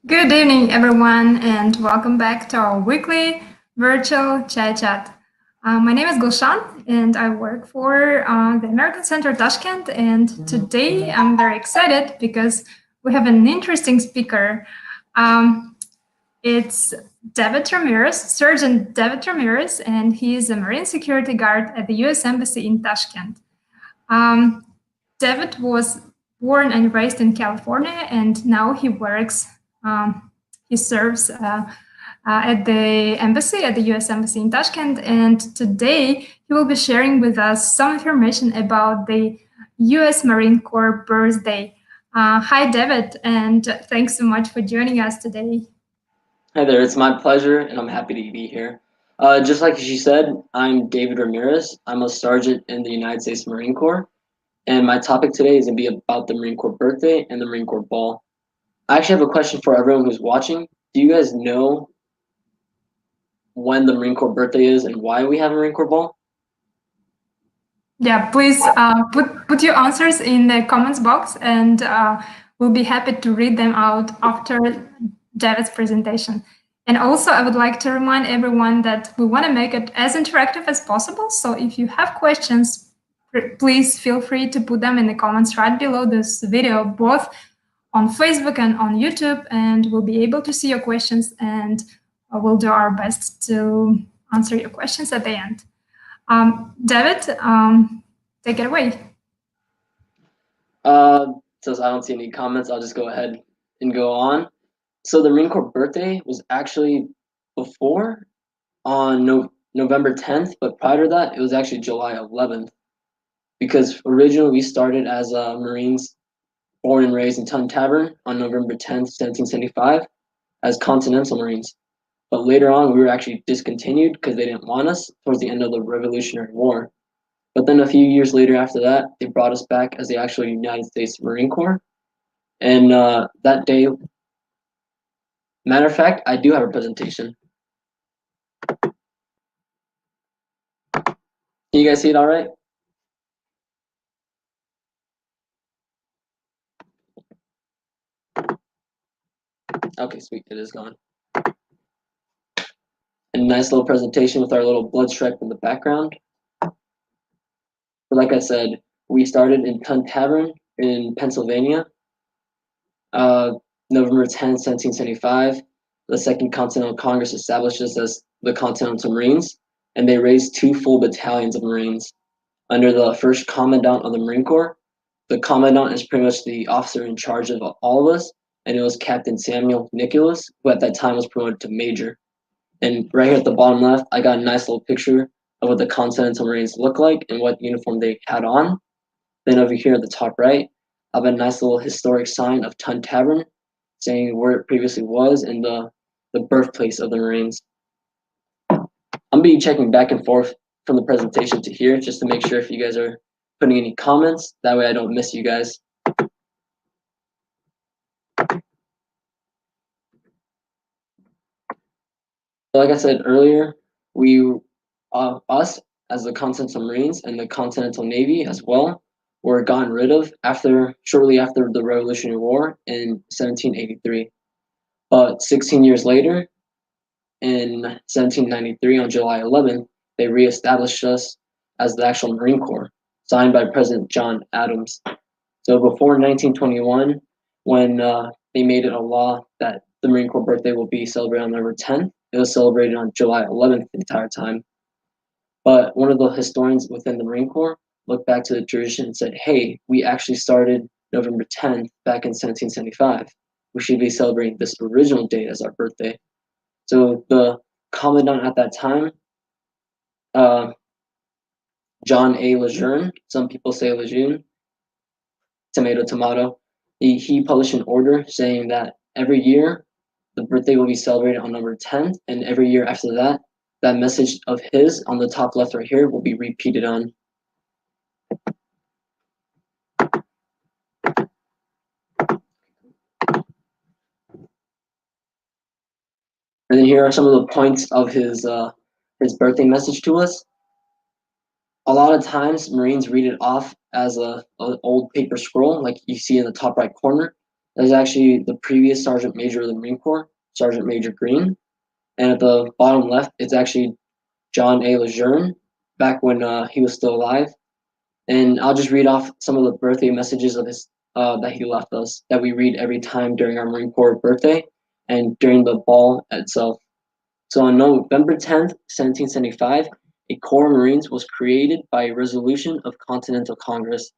Good evening, everyone, and welcome back to our weekly virtual chai chat. My name is Gulshan, and I work for the American Center Tashkent. And today I'm very excited because we have an interesting speaker. Um, it's David Ramirez, Sergeant David Ramirez, and he is a Marine security guard at the U.S. Embassy in Tashkent. Um, David was born and raised in California, and now he serves at the embassy, at the U.S. Embassy in Tashkent. And today he will be sharing with us some information about the U.S. Marine Corps birthday. Hi, David, and thanks so much for joining us today. Hi there, it's my pleasure, and I'm happy to be here. Just like she said, I'm David Ramirez. I'm a sergeant in the United States Marine Corps, and my topic today is going to be about the Marine Corps birthday and the Marine Corps ball. I actually have a question for everyone who's watching. Do you guys know when the Marine Corps birthday is and why we have a Marine Corps ball? Yeah, please put your answers in the comments box, and we'll be happy to read them out after David's presentation. And also, I would like to remind everyone that we want to make it as interactive as possible. So if you have questions, please feel free to put them in the comments right below this video, both on Facebook and on YouTube, and we'll be able to see your questions, and we'll do our best to answer your questions at the end. David, take it away. Since I don't see any comments, I'll just go ahead and go on. So the Marine Corps birthday was actually before on November 10th, but prior to that, it was actually July 11th. Because originally we started as Marines born and raised in Tun Tavern on November 10th, 1775, as Continental Marines. But later on, we were actually discontinued because they didn't want us towards the end of the Revolutionary War. But then a few years later after that, they brought us back as the actual United States Marine Corps. And that day, matter of fact, I do have a presentation. Can you guys see it all right? Okay, sweet, it is gone. And a nice little presentation with our little blood stripe in the background. But like I said, we started in Tun Tavern in Pennsylvania, uh, November 10th, 1775. The Second Continental Congress established us as the Continental Marines, and they raised two full battalions of Marines under the first Commandant of the Marine Corps. The Commandant is pretty much the officer in charge of all of us, and it was Captain Samuel Nicholas, who at that time was promoted to Major. And right here at the bottom left, I got a nice little picture of what the Continental Marines look like and what uniform they had on. Then over here at the top right, I have a nice little historic sign of Tun Tavern, saying where it previously was and the birthplace of the Marines. I'm gonna be checking back and forth from the presentation to here just to make sure if you guys are putting any comments. That way I don't miss you guys. Like I said earlier, us as the Continental Marines and the Continental Navy as well were gotten rid of shortly after the Revolutionary War in 1783. But 16 years later, in 1793, on July 11th, they reestablished us as the actual Marine Corps, signed by President John Adams. So before 1921, when they made it a law that the Marine Corps birthday will be celebrated on November 10th, it was celebrated on July 11th the entire time. But one of the historians within the Marine Corps looked back to the tradition and said, hey, we actually started November 10th back in 1775. We should be celebrating this original date as our birthday. So the commandant at that time, uh, John A. Lejeune, some people say Lejeune, tomato, tomato, he published an order saying that every year the birthday will be celebrated on November 10th, and every year after that, that message of his on the top left right here will be repeated on. And then here are some of the points of his birthday message to us. A lot of times, Marines read it off as an old paper scroll, like you see in the top right corner. That is actually the previous Sergeant Major of the Marine Corps, Sergeant Major Green. And at the bottom left, it's actually John A. Lejeune, back when he was still alive. And I'll just read off some of the birthday messages of his that he left us that we read every time during our Marine Corps birthday and during the ball itself. So on November 10th, 1775, a Corps of Marines was created by a resolution of Continental Congress.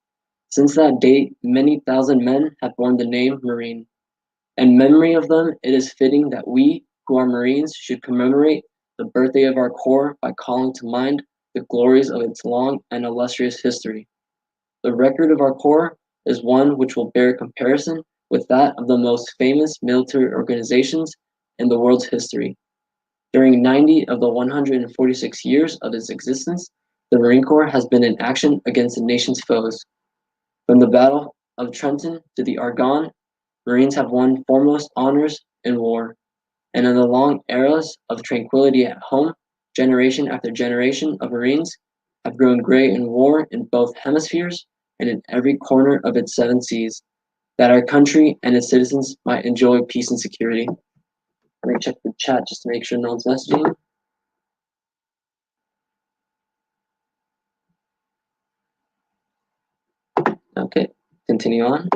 Since that date, many thousand men have borne the name Marine. In memory of them, it is fitting that we, who are Marines, should commemorate the birthday of our Corps by calling to mind the glories of its long and illustrious history. The record of our Corps is one which will bear comparison with that of the most famous military organizations in the world's history. During 90 of the 146 years of its existence, the Marine Corps has been in action against the nation's foes. From the Battle of Trenton to the Argonne, Marines have won foremost honors in war, and in the long eras of tranquility at home, generation after generation of Marines have grown gray in war in both hemispheres and in every corner of its seven seas, that our country and its citizens might enjoy peace and security. Let me check the chat just to make sure no one's messaging. Okay, continue on.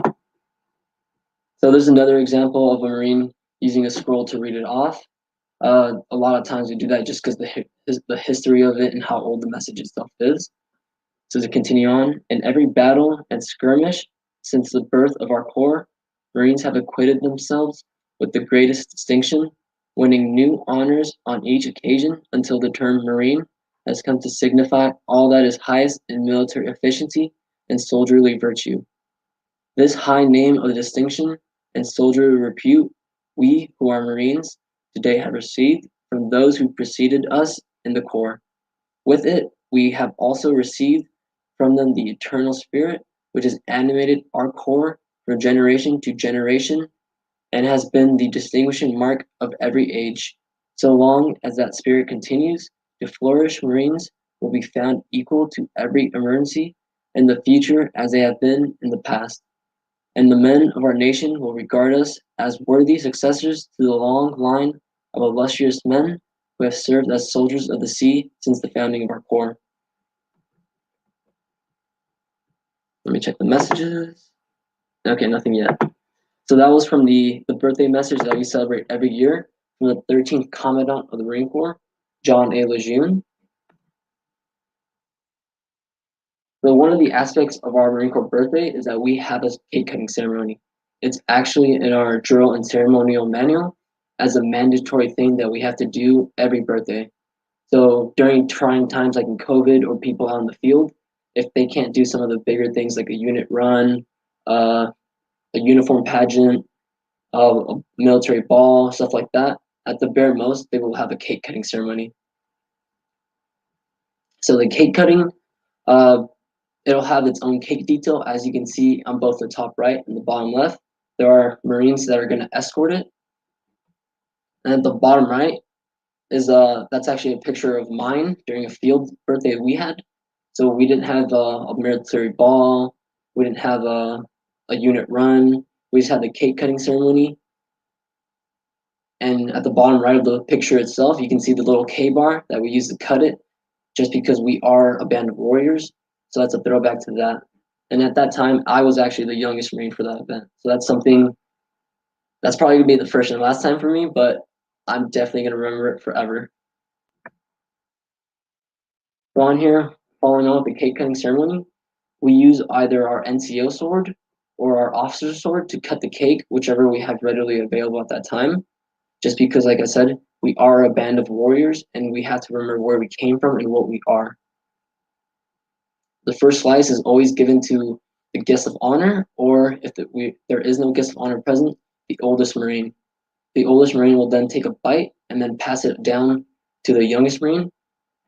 So there's another example of a Marine using a scroll to read it off. A lot of times we do that just because the history of it and how old the message itself is. So to continue on, in every battle and skirmish since the birth of our Corps, Marines have acquitted themselves with the greatest distinction, winning new honors on each occasion until the term Marine has come to signify all that is highest in military efficiency and soldierly virtue. This high name of distinction and soldierly repute we, who are Marines, today have received from those who preceded us in the Corps. With it, we have also received from them the eternal spirit which has animated our Corps from generation to generation and has been the distinguishing mark of every age. So long as that spirit continues to flourish, Marines will be found equal to every emergency in the future as they have been in the past. And the men of our nation will regard us as worthy successors to the long line of illustrious men who have served as soldiers of the sea since the founding of our Corps. Let me check the messages. Okay, nothing yet. So that was from the birthday message that we celebrate every year from the 13th Commandant of the Marine Corps, John A. Lejeune. So one of the aspects of our Marine Corps birthday is that we have a cake cutting ceremony. It's actually in our drill and ceremonial manual as a mandatory thing that we have to do every birthday. So during trying times like in COVID or people out in the field, if they can't do some of the bigger things like a unit run, a uniform pageant, a military ball, stuff like that, at the bare most, they will have a cake cutting ceremony. So the cake cutting, it'll have its own cake detail, as you can see on both the top right and the bottom left. There are Marines that are going to escort it. And at the bottom right is that's actually a picture of mine during a field birthday we had. So we didn't have a military ball, we didn't have a unit run, we just had the cake cutting ceremony. And at the bottom right of the picture itself, you can see the little K-bar that we use to cut it, just because we are a band of warriors. So that's a throwback to that. And at that time, I was actually the youngest Marine for that event. So that's something that's probably gonna be the first and last time for me, but I'm definitely gonna remember it forever. So on here, following on with the cake cutting ceremony, we use either our NCO sword or our officer's sword to cut the cake, whichever we have readily available at that time. Just because, like I said, we are a band of warriors and we have to remember where we came from and what we are. The first slice is always given to the guest of honor, or if there is no guest of honor present, the oldest Marine. The oldest Marine will then take a bite and then pass it down to the youngest Marine,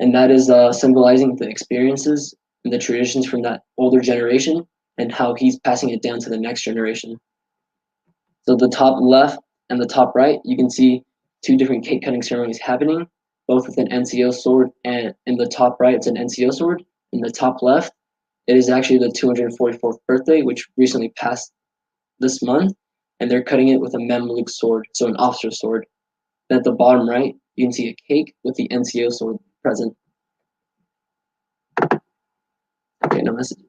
and that is symbolizing the experiences and the traditions from that older generation and how he's passing it down to the next generation. So the top left and the top right, you can see two different cake cutting ceremonies happening, both with an NCO sword, and in the top right, it's an NCO sword. In the top left, it is actually the 244th birthday, which recently passed this month, and they're cutting it with a Mamluk sword, so an officer's sword. Then at the bottom right, you can see a cake with the NCO sword present. Okay, no messages.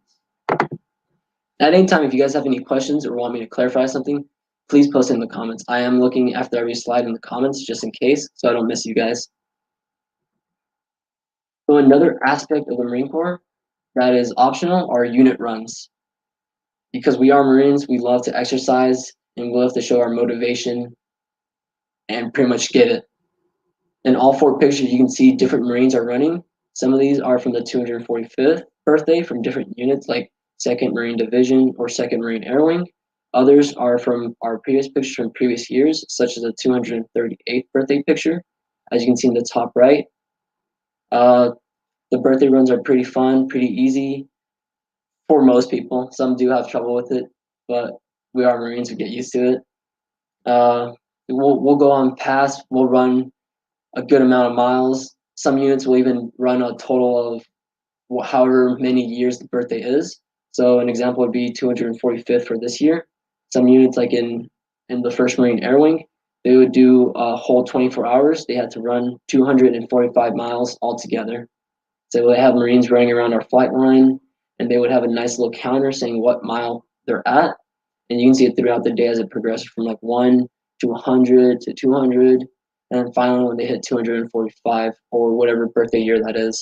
At any time, if you guys have any questions or want me to clarify something, please post it in the comments. I am looking after every slide in the comments just in case, so I don't miss you guys. So another aspect of the Marine Corps that is optional are unit runs. Because we are Marines, we love to exercise and we love to show our motivation and pretty much get it. In all four pictures, you can see different Marines are running. Some of these are from the 245th birthday from different units like 2nd Marine Division or 2nd Marine Air Wing. Others are from our previous pictures from previous years, such as the 238th birthday picture, as you can see in the top right. The birthday runs are pretty fun, pretty easy for most people. Some do have trouble with it, but we are Marines, we get used to it. We'll go on past, we'll run a good amount of miles. Some units will even run a total of however many years the birthday is. So an example would be 245th for this year. Some units, like in the 1st Marine Air Wing, they would do a whole 24 hours. They had to run 245 miles altogether. So they have Marines running around our flight line, and they would have a nice little counter saying what mile they're at. And you can see it throughout the day as it progresses from like 1 to 100 to 200. And then finally, when they hit 245 or whatever birthday year that is.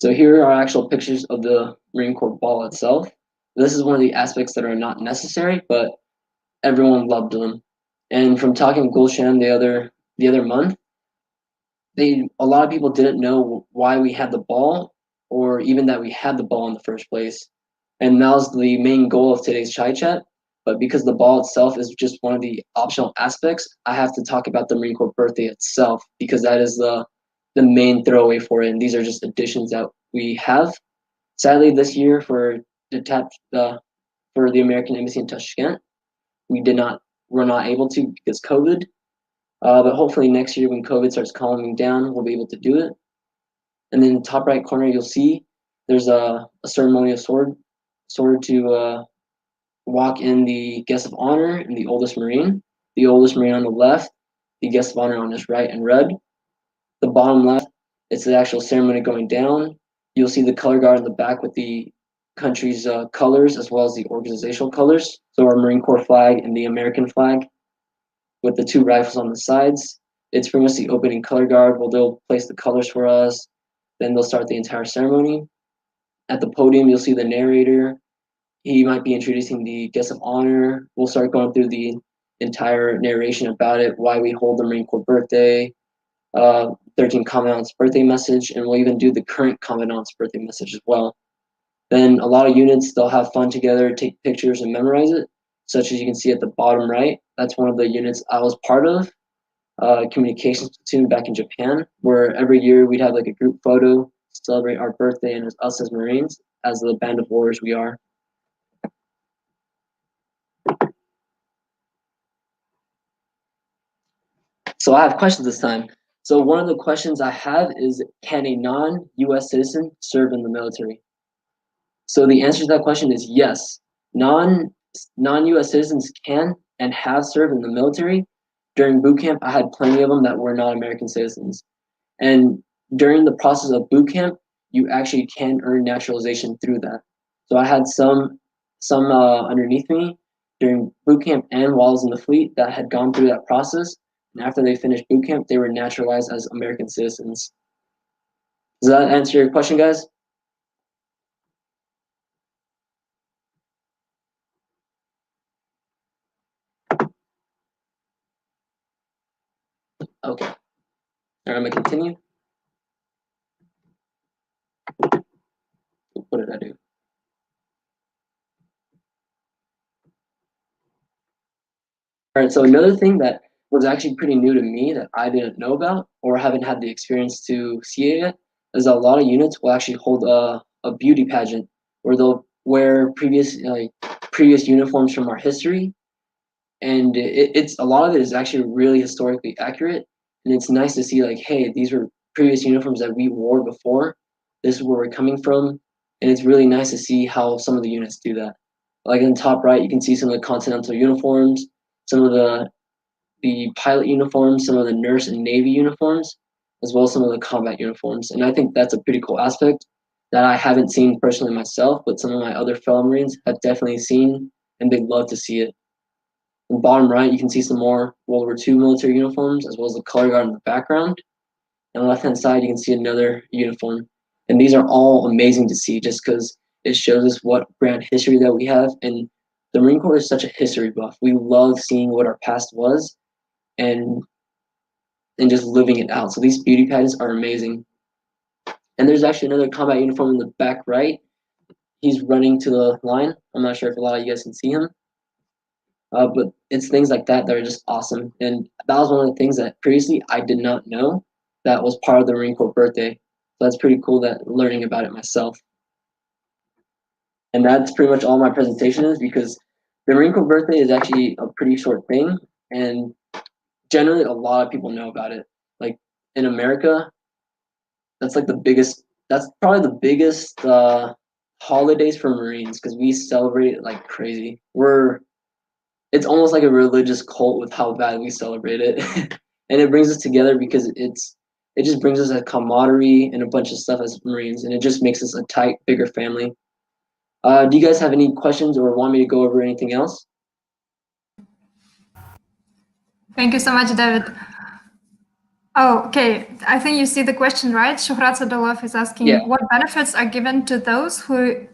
So here are actual pictures of the Marine Corps ball itself. This is one of the aspects that are not necessary, but everyone loved them. And from talking with Gulshan the other month, a lot of people didn't know why we had the ball or even that we had the ball in the first place. And that was the main goal of today's chai chat. But because the ball itself is just one of the optional aspects, I have to talk about the Marine Corps birthday itself because that is the main throwaway for it. And these are just additions that we have. Sadly, this year for the American Embassy in Tashkent, we're not able to because COVID. But hopefully next year when COVID starts calming down, we'll be able to do it. And then in the top right corner, you'll see there's a ceremonial sword to walk in the guest of honor and the oldest Marine. The oldest Marine on the left, the guest of honor on his right in red. The bottom left, it's the actual ceremony going down. You'll see the color guard in the back with the country's colors as well as the organizational colors. So our Marine Corps flag and the American flag with the 2 rifles on the sides. It's pretty much the opening color guard. Well, they'll place the colors for us. Then they'll start the entire ceremony. At the podium, you'll see the narrator. He might be introducing the guest of honor. We'll start going through the entire narration about it, why we hold the Marine Corps birthday, 13 Commandant's birthday message, and we'll even do the current Commandant's birthday message as well. Then a lot of units, they'll have fun together, take pictures, and memorize it, such as you can see at the bottom right. That's one of the units I was part of, communications platoon back in Japan, where every year we'd have like a group photo to celebrate our birthday and us as Marines, as the band of warriors we are. So I have questions this time. So one of the questions I have is, can a non-US citizen serve in the military? So the answer to that question is yes. Non-US citizens can and have served in the military. During boot camp, I had plenty of them that were not American citizens. And during the process of boot camp, you actually can earn naturalization through that. So I had some underneath me during boot camp and while I was in the fleet that had gone through that process. And after they finished boot camp, they were naturalized as American citizens. Does that answer your question, guys? Okay. All right, I'm gonna continue. What did I do? All right, so another thing that was actually pretty new to me that I didn't know about or haven't had the experience to see it yet is a lot of units will actually hold a beauty pageant where they'll wear previous uniforms from our history, and it's a lot of it is actually really historically accurate, and it's nice to see like, hey, these were previous uniforms that we wore before. This is where we're coming from, and it's really nice to see how some of the units do that. Like in the top right, you can see some of the Continental uniforms, some of the pilot uniforms, some of the nurse and Navy uniforms, as well as some of the combat uniforms. And I think that's a pretty cool aspect that I haven't seen personally myself, but some of my other fellow Marines have definitely seen, and they'd love to see it. In the bottom right, you can see some more World War II military uniforms, as well as the color guard in the background. And on the left-hand side, you can see another uniform. And these are all amazing to see just because it shows us what grand history that we have. And the Marine Corps is such a history buff. We love seeing what our past was and just living it out. So these beauty pageants are amazing. And there's actually another combat uniform in the back right. He's running to the line. I'm not sure if a lot of you guys can see him. But it's things like that that are just awesome. And that was one of the things that previously I did not know that was part of the Marine Corps birthday. So that's pretty cool that learning about it myself. And that's pretty much all my presentation is, because the Marine Corps birthday is actually a pretty short thing. And generally a lot of people know about it. Like in America, that's like the biggest, that's probably the biggest holidays for Marines, because we celebrate it like crazy. It's almost like a religious cult with how bad we celebrate it. And it brings us together because it just brings us a camaraderie and a bunch of stuff as Marines, and it just makes us a tight, bigger family. Do you guys have any questions or want me to go over anything else? Thank you so much, David. Oh, okay. I think you see the question, right? Shuhrat Sadolov is asking, Yeah. what benefits are given to those who,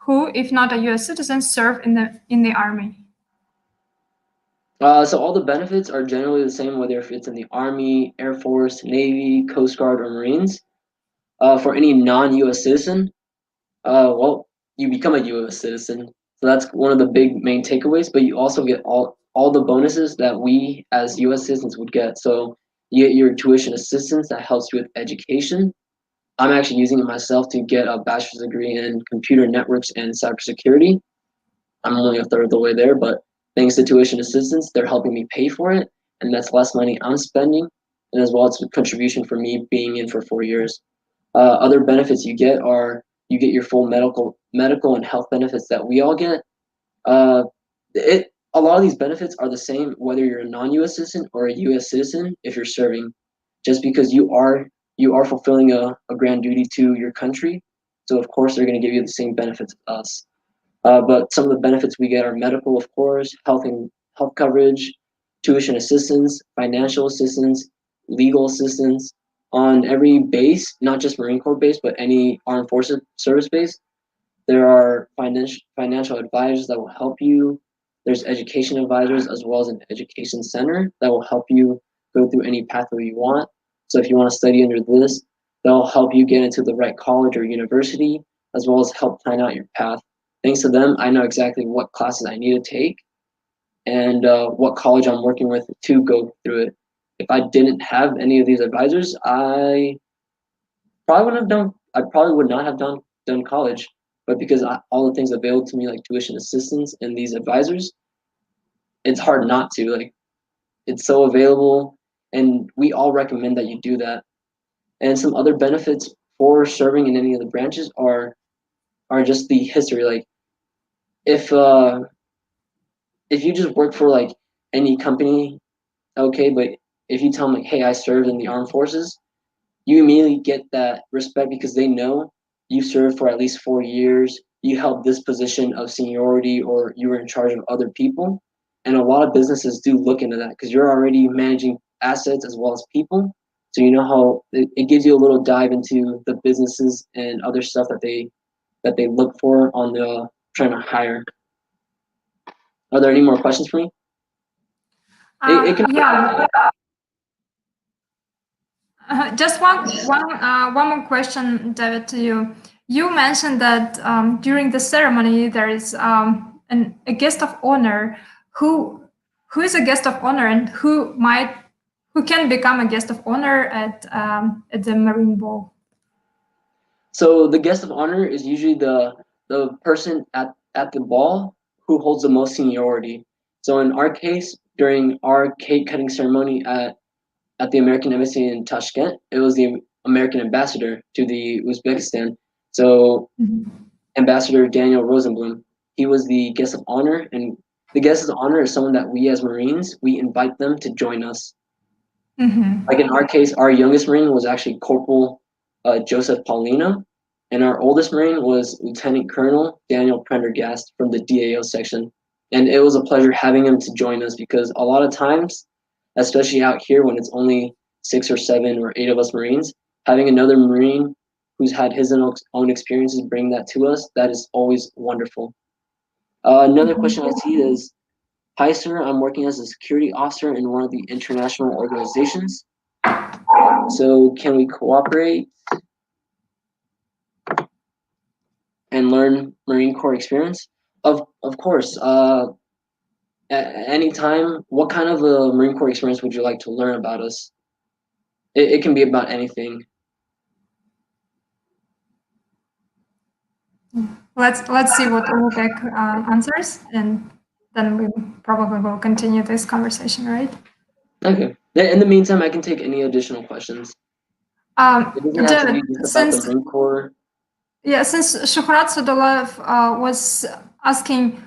if not a U.S. citizen, serve in the army? So all the benefits are generally the same, whether if it's in the Army, Air Force, Navy, Coast Guard, or Marines. For any non-U.S. citizen, well, you become a U.S. citizen, so that's one of the big main takeaways. But you also get all the bonuses that we as U.S. citizens would get. So you get your tuition assistance that helps you with education. I'm actually using it myself to get a bachelor's degree in computer networks and cybersecurity. I'm only a third of the way there, but thanks to tuition assistance, they're helping me pay for it, and that's less money I'm spending, and as well, it's a contribution for me being in for 4 years. Other benefits you get are you get your full medical and health benefits that we all get. Uh, a lot of these benefits are the same whether you're a non-U.S. citizen or a U.S. citizen if you're serving, just because you are fulfilling a grand duty to your country. So of course they're going to give you the same benefits as us. But some of the benefits we get are medical, of course, health coverage, tuition assistance, financial assistance, legal assistance on every base, not just Marine Corps base, but any armed forces service base. There are financial advisors that will help you. There's education advisors as well as an education center that will help you go through any pathway you want. So if you want to study under this, they'll help you get into the right college or university, as well as help plan out your path. Thanks to them, I know exactly what classes I need to take and what college I'm working with to go through it. If I didn't have any of these advisors, I probably would not have done college, but because all the things available to me like tuition assistance and these advisors, it's hard not to. Like it's so available, and we all recommend that you do that. And some other benefits for serving in any of the branches are just the history. Like if uh if you just work for like any company, okay, but if you tell them like, hey, I served in the armed forces, you immediately get that respect because they know you served for at least 4 years, you held this position of seniority, or you were in charge of other people. And a lot of businesses do look into that because you're already managing assets as well as people. So you know how it gives you a little dive into the businesses and other stuff that they look for on the trying to hire. Are there any more questions for me? It can. Yeah. Just one more question, David, to you. You mentioned that during the ceremony there is a guest of honor. Who is a guest of honor, and who can become a guest of honor at the Marine Ball? So the guest of honor is usually the person at the ball who holds the most seniority. So in our case, during our cake cutting ceremony at the American Embassy in Tashkent. It was the American ambassador to the Uzbekistan. So Ambassador Daniel Rosenblum, he was the guest of honor, and the guest of honor is someone that we as Marines, we invite them to join us. Like in our case, our youngest Marine was actually Corporal Joseph Paulino, and our oldest Marine was Lieutenant Colonel Daniel Prendergast from the DAO section. And it was a pleasure having him to join us because a lot of times, especially out here when it's only 6 or 7 or 8 of us Marines, having another Marine who's had his own experiences bring that to us, that is always wonderful. Another question I see is, hi, sir, I'm working as a security officer in one of the international organizations. So can we cooperate and learn Marine Corps experience? Of course. At any time, what kind of a Marine Corps experience would you like to learn about us? It can be about anything. Let's see what Ulrich answers, and then we probably will continue this conversation, right? Okay. In the meantime, I can take any additional questions. It doesn't have to be just about the Marine Corps. Yeah, since Shuhrat Sadulaev was asking,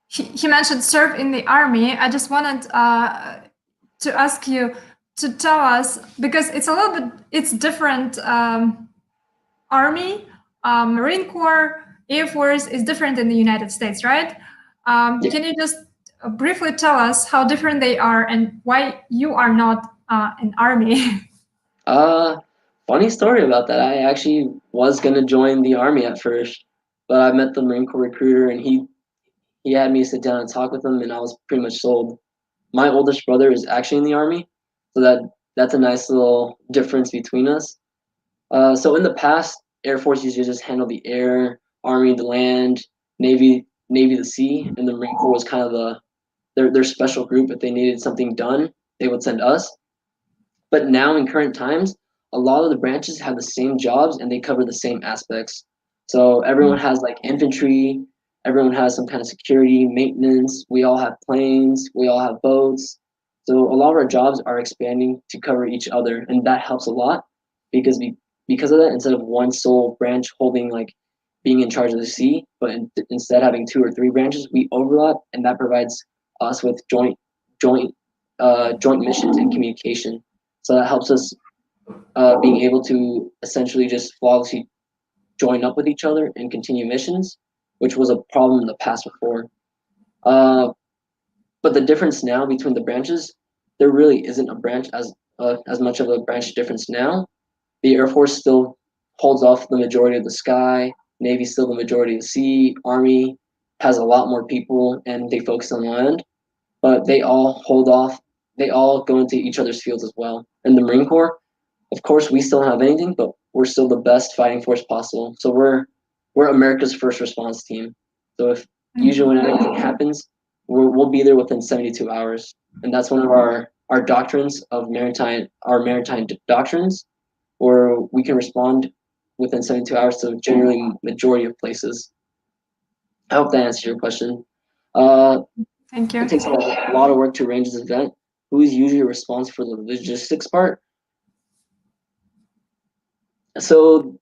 he mentioned serve in the army. I just wanted to ask you to tell us, because it's a little bit, it's different. Army, Marine Corps, Air Force is different in the United States, right? Yeah. Can you just briefly tell us how different they are and why you are not an army? Funny story about that. I actually was gonna join the army at first, but I met the Marine Corps recruiter and he had me sit down and talk with him, and I was pretty much sold. My oldest brother is actually in the army, so that's a nice little difference between us. So in the past, Air Force used to just handle the air, Army the land, Navy the sea, and the Marine Corps was kind of their special group. If they needed something done, they would send us. But now in current times, a lot of the branches have the same jobs and they cover the same aspects. So everyone has like infantry, everyone has some kind of security, maintenance. We all have planes, we all have boats. So a lot of our jobs are expanding to cover each other, and that helps a lot because because of that, instead of one sole branch holding like being in charge of the sea, but instead having 2 or 3 branches, we overlap, and that provides us with joint missions and communication. So that helps us being able to essentially just flawlessly join up with each other and continue missions, which was a problem in the past before. But the difference now between the branches, there really isn't a branch as much of a branch difference now. The Air Force still holds off the majority of the sky. Navy still the majority of the sea. Army has a lot more people and they focus on land, but they all hold off. They all go into each other's fields as well. And the Marine Corps, of course, we still don't have anything, but we're still the best fighting force possible. So we're America's first response team. So if usually when anything happens, we'll be there within 72 hours, and that's one of our doctrines of our maritime doctrines, where we can respond within 72 hours to generally majority of places. I hope that answers your question. Thank you. It takes a lot of work to arrange this event. Who is usually responsible for the logistics part? So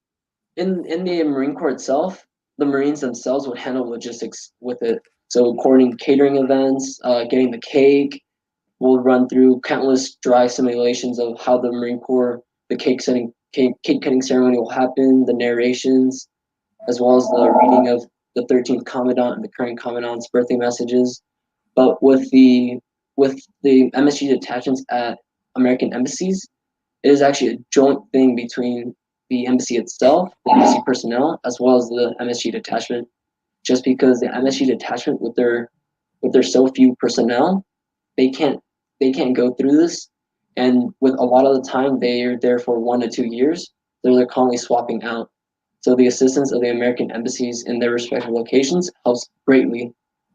in the Marine Corps itself, the Marines themselves would handle logistics with it. So coordinating catering events, getting the cake. We'll run through countless dry simulations of how the Marine Corps, the cake cutting ceremony will happen, the narrations, as well as the reading of the 13th Commandant and the current Commandant's birthday messages. But with the MSG detachments at American embassies, it is actually a joint thing between the embassy itself, the embassy personnel, as well as the MSG detachment. Just because the MSG detachment, with their so few personnel, they can't go through this, and with a lot of the time they are there for 1 to 2 years, so they're constantly swapping out. So the assistance of the American embassies in their respective locations helps greatly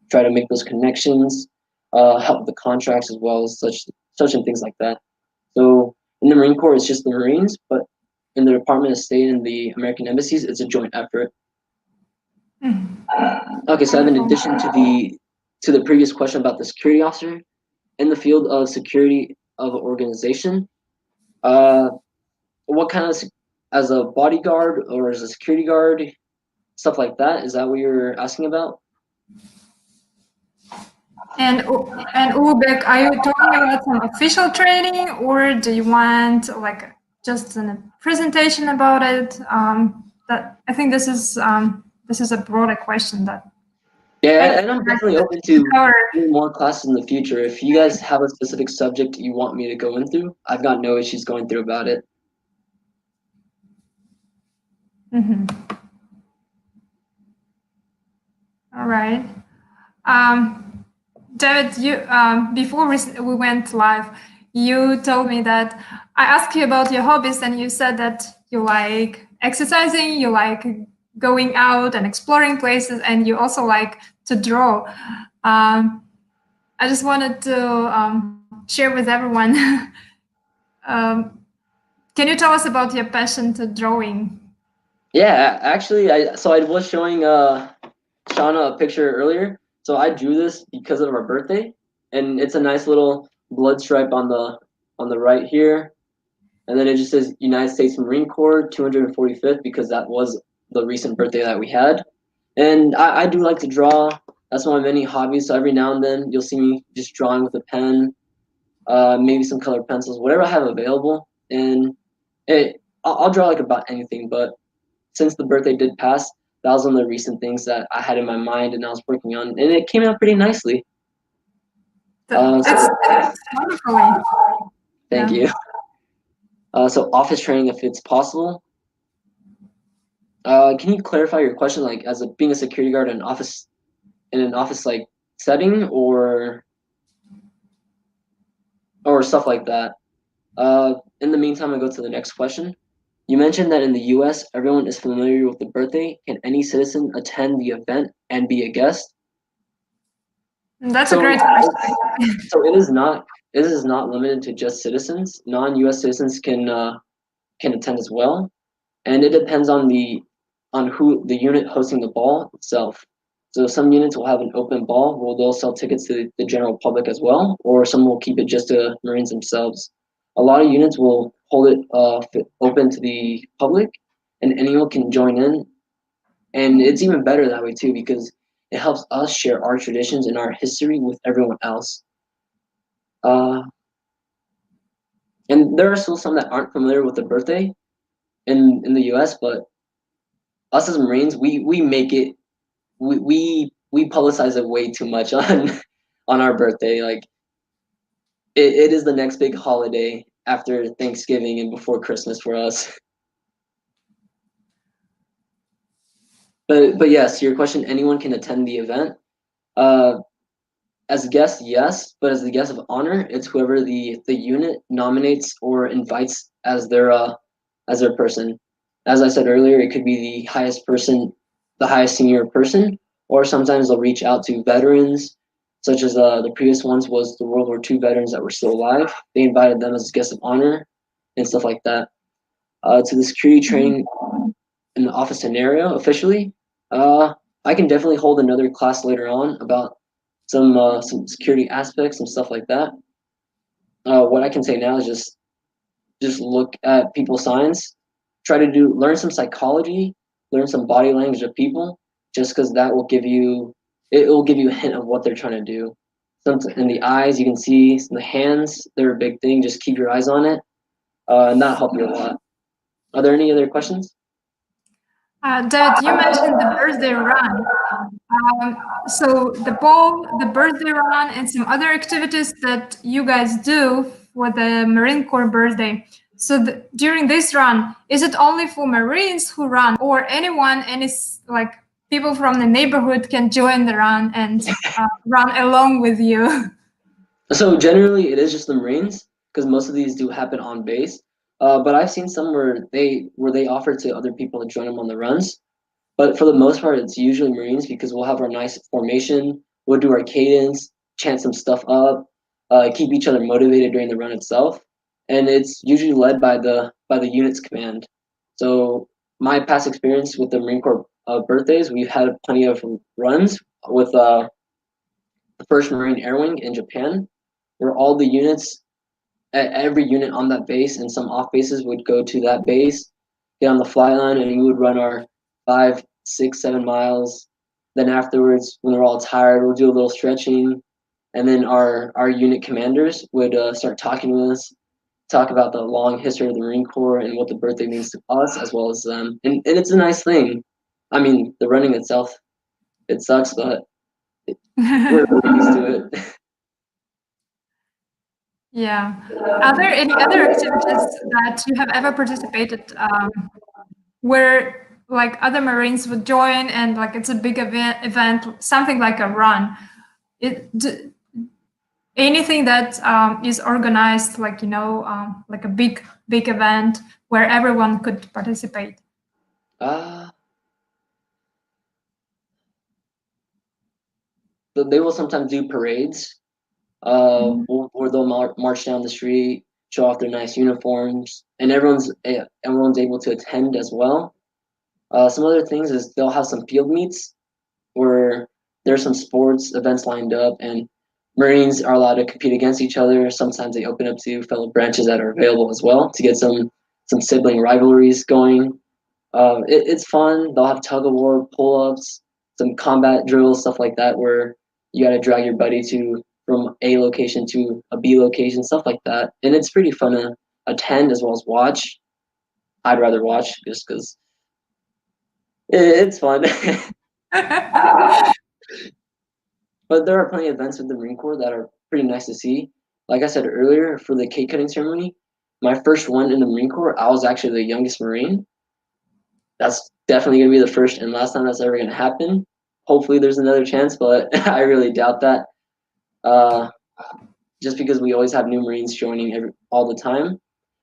try to make those connections, help the contracts as well as such and things like that. So in the Marine Corps, it's just the Marines, but in the Department of State and the American embassies, it's a joint effort. Okay, so in addition to the previous question about the security officer, in the field of security of an organization, Uh, what kind of as a bodyguard or as a security guard, stuff like that? Is that what you're asking about? And Ulbeck, are you talking about some official training, or do you want like just a presentation about it? That I think this is a broader question that Yeah, I and I'm definitely open to cover. doing more classes in the future. If you guys have a specific subject you want me to go into, I've got no issues going through about it. Mhm. All right. David, you before we went live, you told me that I asked you about your hobbies, and you said that you like exercising, you like going out and exploring places, and you also like to draw. I just wanted to share with everyone. um, can you tell us about your passion to drawing? Yeah, actually, I was showing Shauna a picture earlier. So I drew this because of our birthday, and it's a nice little blood stripe on the right here, and then it just says United States Marine Corps 245th because that was the recent birthday that we had. And I do like to draw. That's one of many hobbies. So every now and then you'll see me just drawing with a pen, maybe some colored pencils, whatever I have available. And I'll draw like about anything. But since the birthday did pass, that was one of the recent things that I had in my mind and I was working on, and it came out pretty nicely. So It's wonderfully. thank Yeah. you. So office training, if it's possible. Can you clarify your question, like as a being a security guard in an office like setting, or stuff like that? In the meantime, I go to the next question. You mentioned that in the US, everyone is familiar with the birthday. Can any citizen attend the event and be a guest? That's a So, great question. so it is not limited to just citizens. Non-US citizens can attend as well, and it depends on who the unit hosting the ball itself. So some units will have an open ball where they'll sell tickets to the general public as well, or some will keep it just to Marines themselves. A lot of units will hold it open to the public, and anyone can join in. And it's even better that way too because it helps us share our traditions and our history with everyone else. Uh, and there are still some that aren't familiar with the birthday in the U.S., but us as Marines, we make it we publicize it way too much on our birthday. Like it is the next big holiday after Thanksgiving and before Christmas for us. But yes, your question, anyone can attend the event. Uh, as a guest, yes, but as the guest of honor, it's whoever the unit nominates or invites as their person. As I said earlier, it could be the highest person, the highest senior person, or sometimes they'll reach out to veterans, such as the previous ones was the World War II veterans that were still alive. They invited them as guests of honor and stuff like that. To the security training in the office scenario officially, uh, I can definitely hold another class later on about some security aspects and stuff like that. What I can say now is just look at people's signs, try to learn some psychology, learn some body language of people, just because that will give you it will give you a hint of what they're trying to do. Some in the eyes, you can see the hands; they're a big thing. Just keep your eyes on it, and that'll help you a lot. Are there any other questions? David, you mentioned the birthday run. So the ball, the birthday run, and some other activities that you guys do for the Marine Corps birthday. So during this run, is it only for Marines who run, or anyone, like people from the neighborhood can join the run and run along with you? So generally, it is just the Marines because most of these do happen on base. But I've seen some where they offer to other people to join them on the runs. But for the most part, it's usually Marines because we'll have our nice formation, we'll do our cadence, chant some stuff up, keep each other motivated during the run itself, and it's usually led by the unit's command. So my past experience with the Marine Corps birthdays, we've had plenty of runs with the First Marine Air Wing in Japan, where all the units every unit on that base and some off bases would go to that base, get on the fly line, and we would run our 5, 6, 7 miles. Then afterwards, when we're all tired, we'll do a little stretching, and then our unit commanders would start talking with us, talk about the long history of the Marine Corps and what the birthday means to us as well as them. And it's a nice thing. I mean, the running itself, it sucks, but we're used to it. Yeah. Are there any other activities that you have ever participated where like other Marines would join and like it's a big event, something like a run? Anything that is organized, like like a big event where everyone could participate. Uh, they will sometimes do parades, where they'll march down the street, show off their nice uniforms, and everyone's able to attend as well. Some other things is they'll have some field meets where there's some sports events lined up, and Marines are allowed to compete against each other. Sometimes they open up to fellow branches that are available as well to get some sibling rivalries going. It's fun. They'll have tug of war, pull ups, some combat drills, stuff like that, where you got to drag your buddy to from A location to a B location, stuff like that. And it's pretty fun to attend as well as watch. I'd rather watch just because it's fun. But there are plenty of events with the Marine Corps that are pretty nice to see. Like I said earlier, for the cake cutting ceremony, my first one in the Marine Corps, I was actually the youngest Marine. That's definitely going to be the first and last time that's ever going to happen. Hopefully, there's another chance, but I really doubt that. Uh, just because we always have new Marines joining all the time.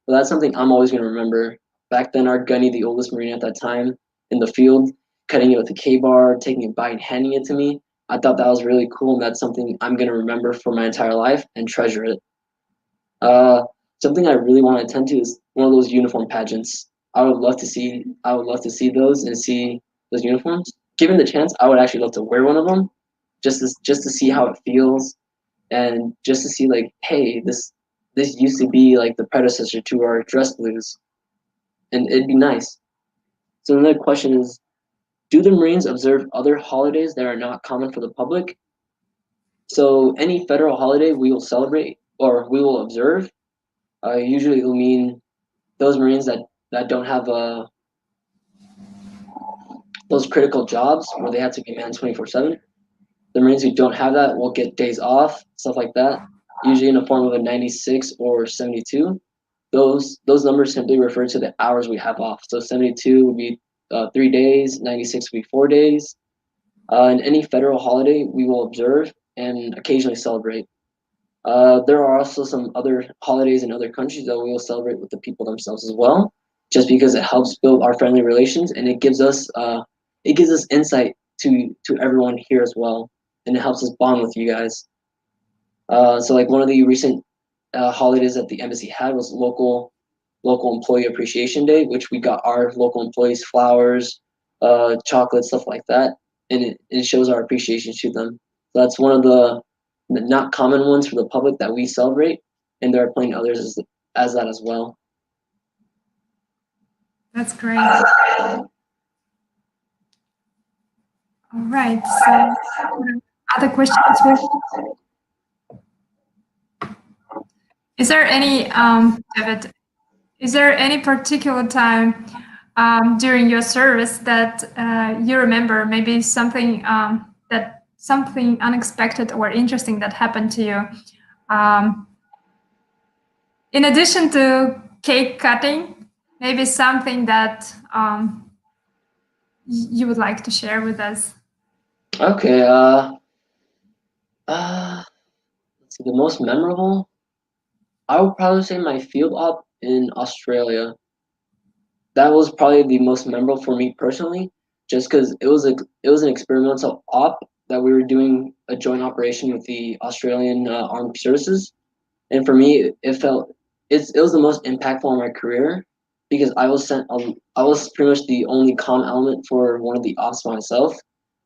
But that's something I'm always going to remember. Back then, our gunny, the oldest Marine at that time, in the field, cutting it with a K-bar, taking a bite and handing it to me. I thought that was really cool, and that's something I'm going to remember for my entire life and treasure it. Uh, Something I really want to attend to is one of those uniform pageants. I would love to see those and see those uniforms. Given the chance, I would actually love to wear one of them, just to see how it feels, and just to see like, hey, this used to be like the predecessor to our dress blues, and it'd be nice. So another question is, do the Marines observe other holidays that are not common for the public? So any federal holiday we will celebrate or we will observe. Usually it will mean those Marines that don't have those critical jobs where they have to be manned 24/7. The Marines who don't have that will get days off, stuff like that, usually in the form of a 96 or 72. Those numbers simply refer to the hours we have off. So 72 would be 3 days, 96 would be 4 days. And any federal holiday we will observe and occasionally celebrate. There are also some other holidays in other countries that we will celebrate with the people themselves as well, just because it helps build our friendly relations and it gives us insight to everyone here as well, and it helps us bond with you guys. So like one of the recent holidays that the embassy had was local employee appreciation day, which we got our local employees flowers, chocolate, stuff like that, and it shows our appreciation to them. So that's one of the not common ones for the public that we celebrate, and there are plenty others as that as well. That's great. All right. So, other questions? Is there any, David? Is there any particular time during your service that you remember? Maybe something unexpected or interesting that happened to you. In addition to cake cutting, maybe something that you would like to share with us. Okay. Let's see, the most memorable. I would probably say my field op in Australia. That was probably the most memorable for me personally, just because it was an experimental op that we were doing a joint operation with the Australian Armed Services, and for me, it was the most impactful in my career because I was pretty much the only comm element for one of the ops myself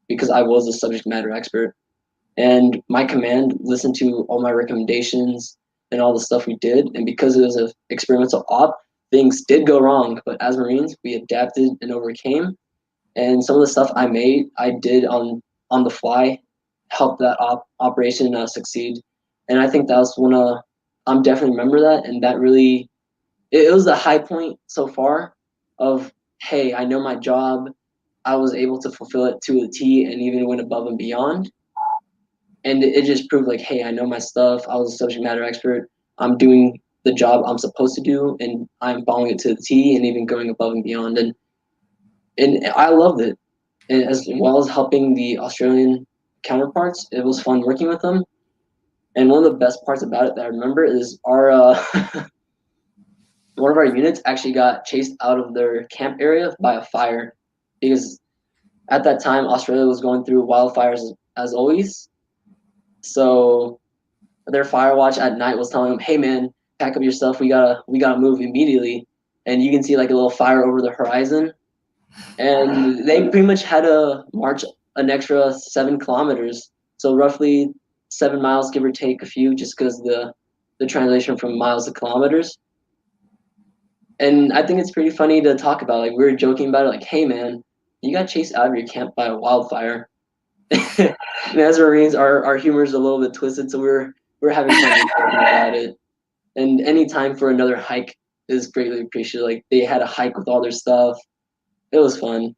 because I was the subject matter expert, and my command listened to all my recommendations. and all the stuff we did. And because it was an experimental op, things did go wrong. But as Marines, we adapted and overcame. And some of the stuff I made, I did on the fly, help that operation succeed. And I think that was one of I'm definitely remember that, and that really it was the high point so far of hey, I know my job. I was able to fulfill it to a T and even went above and beyond. And it just proved like, hey, I know my stuff. I was a subject matter expert. I'm doing the job I'm supposed to do, and I'm following it to the T and even going above and beyond. And I loved it. And as well as helping the Australian counterparts, it was fun working with them. And one of the best parts about it that I remember is our one of our units actually got chased out of their camp area by a fire because at that time Australia was going through wildfires as always. So their fire watch at night was telling them, "Hey man, pack up your stuff. We gotta move immediately." And you can see like a little fire over the horizon, and they pretty much had to march an extra 7 kilometers, so roughly 7 miles, give or take a few, just because the translation from miles to kilometers. And I think it's pretty funny to talk about. Like we were joking about it, like, "Hey man, you got chased out of your camp by a wildfire." And as Marines, our humor is a little bit twisted, so we're having fun talking about it. And any time for another hike is greatly appreciated. Like they had a hike with all their stuff. It was fun.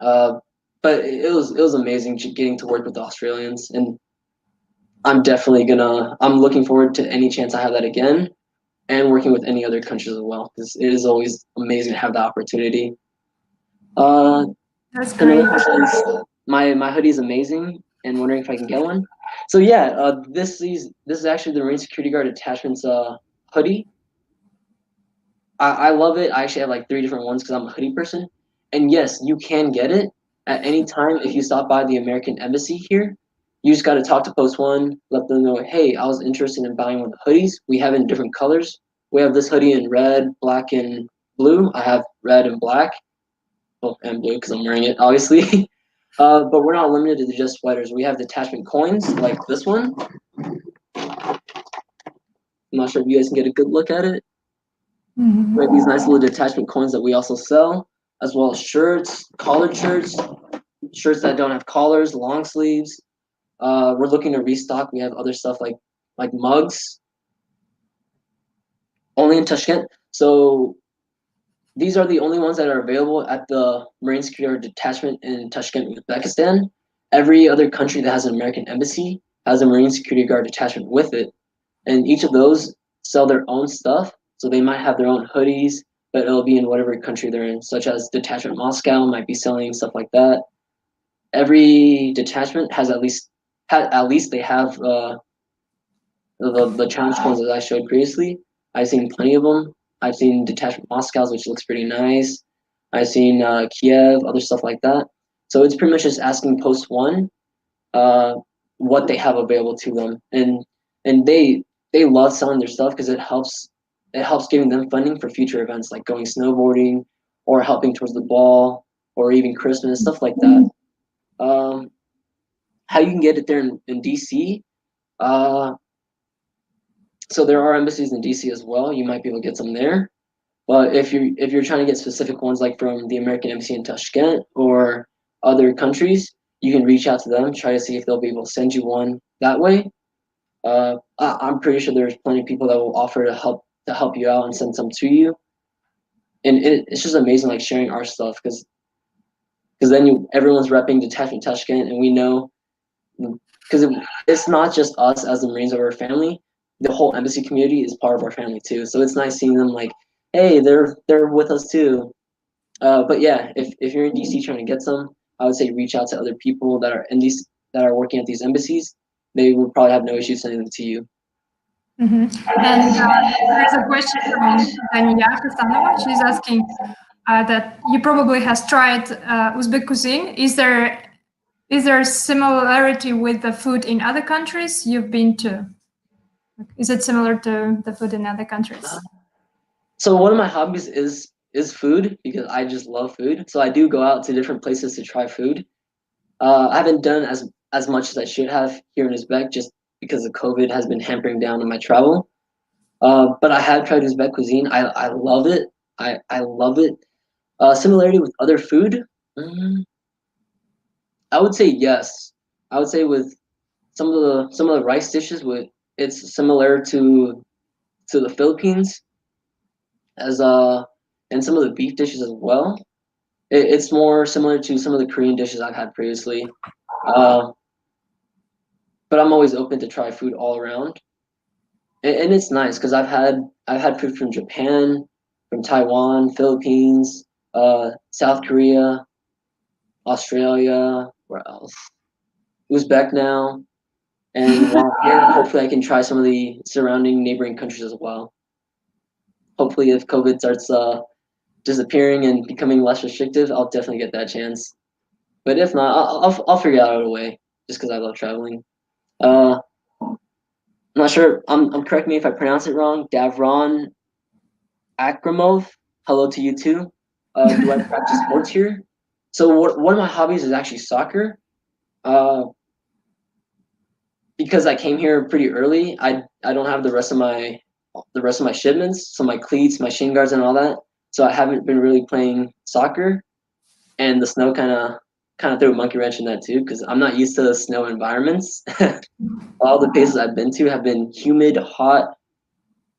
Uh, but it was amazing getting to work with the Australians, and I'm looking forward to any chance I have that again, and working with any other countries as well, because it is always amazing to have the opportunity. Uh, That's great. Another question is my hoodie is amazing, and wondering if I can get one. So yeah, this is actually the Marine Security Guard Attachment's hoodie. I love it. I actually have like 3 different ones because I'm a hoodie person. And yes, you can get it at any time if you stop by the American Embassy here. You just got to talk to Post One, let them know, hey, I was interested in buying one of the hoodies. We have it in different colors. We have this hoodie in red, black, and blue. I have red and black, well, and blue because I'm wearing it, obviously. But we're not limited to just sweaters. We have detachment coins like this one. I'm not sure if you guys can get a good look at it. We have these nice little detachment coins that we also sell, as well as shirts, collared shirts, shirts that don't have collars, long sleeves. We're looking to restock. We have other stuff like mugs, only in Tashkent. So these are the only ones that are available at the Marine Security Detachment in Tashkent, Uzbekistan. Every other country that has an American embassy has a Marine Security Guard detachment with it, and each of those sell their own stuff. So they might have their own hoodies, but it'll be in whatever country they're in, such as Detachment Moscow might be selling stuff like that. Every detachment has at least they have the challenge coins that I showed previously. I've seen plenty of them. I've seen Detachment Moscow's, which looks pretty nice. I've seen Kiev, other stuff like that. So it's pretty much just asking Post One uh, what they have available to them, and they love selling their stuff because it helps giving them funding for future events like going snowboarding or helping towards the ball or even Christmas, stuff like that. Um, how you can get it there in DC? Uh, so there are embassies in DC as well. You might be able to get some there. But if you're trying to get specific ones like from the American Embassy in Tashkent or other countries, you can reach out to them, try to see if they'll be able to send you one that way. I'm pretty sure there's plenty of people that will offer to help you out and send some to you. And it's just amazing, like sharing our stuff, because then everyone's repping Detachment Tashkent, and we know because it's not just us as the Marines or our family. The whole embassy community is part of our family too. So it's nice seeing them like, hey, they're with us too. But yeah, if you're in DC trying to get some, I would say reach out to other people that are working at these embassies. They will probably have no issue sending them to you. And there's a question from Dania Kastanova. She's asking that you probably has tried Uzbek cuisine. Is there similarity with the food in other countries you've been to? Is it similar to the food in other countries? So one of my hobbies is food because I just love food. So I do go out to different places to try food. I haven't done as much as I should have here in Uzbek, just because the COVID has been hampering down on my travel. But I have tried Uzbek cuisine. I love it. I love it. Similarity with other food, mm, I would say yes. I would say with some of the rice dishes, with it's similar to the Philippines as and some of the beef dishes as well. It's more similar to some of the Korean dishes I've had previously. Uh, but I'm always open to try food all around, and it's nice because I've had food from Japan, from Taiwan, Philippines, South Korea, Australia, where else? Uzbek now, and while I'm here, hopefully I can try some of the surrounding neighboring countries as well. Hopefully, if COVID starts disappearing and becoming less restrictive, I'll definitely get that chance. But if not, I'll figure out a way. Just because I love traveling. I'm not sure. Correct me if I pronounce it wrong. Davron Akramov. Hello to you too. Do I practice sports here? So one of my hobbies is actually soccer. Uh, because I came here pretty early, I don't have the rest of my shipments, so my cleats, my shin guards, and all that. So I haven't been really playing soccer, and the snow kind of threw a monkey wrench in that too, because I'm not used to snow environments. All the places I've been to have been humid, hot,